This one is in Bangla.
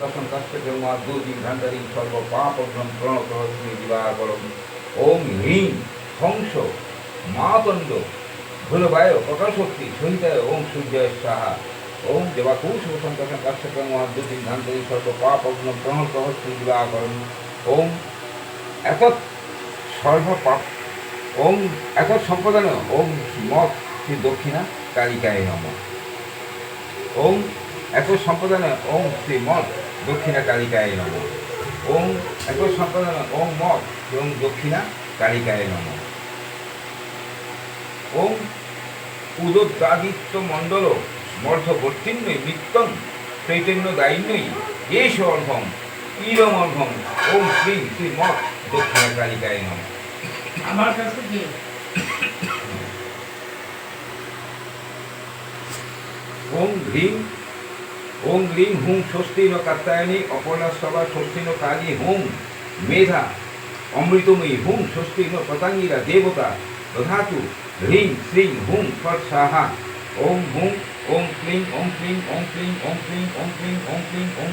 সন্তাসন কাষ্টকর্মা দুর্দিন ধান্তারি সর্ব পাপ প্রণতহস্মি দিবাকরম। ওম হ্রিং হংস মাতণ্ড ভুলবায় প্রকাশক্তি সহিতায় ওম সূর্যায় সাহা। ওম দেবাকুশ সন্তাসন কাষ্টকর্মা দুর্দিন ধান্তারি সর্ব পাপ প্রণতহস্মি দিবাকরম। ওম এতৎ সর্বপাপ ওম এতৎ সম্পদান ওম মত শ্রী দক্ষিণা কালিকায় নমঃ। ওম এত সম্পদান ওম শ্রী মঠ দক্ষিণা কালিকায় নমঃ। ওম এত সম্পদান ওম মঠ ওম দক্ষিণা কালিকায় নমঃ। ওম উদোদ্দাদিত্য মণ্ডল মর্ধবর্তিন্যই নিত্যং চৈতন্য দায়িন্যই এষ অর্ঘম ইরম অর্ঘম। ওম শ্রী শ্রী মঠ দক্ষিণা কালিকায় নমঃ। আমার কাছে কি ওম হ্রিং ওং গ্রিং হুং স্বস্তি ন কাত্যায়নী অপর্ণা সভা স্বস্তি ন কালী হুং মেধা অমৃতময়ী হুং স্বস্তি ন পতঙ্গিরা দেবতা দধাতু হ্রিং শ্রীং হুং ফট সাহা। ওম হুং ওম ক্লিং ওম ক্লিং ওম ক্লিং ওম ক্লিং ওম ক্লিং ওম ক্লিং ওম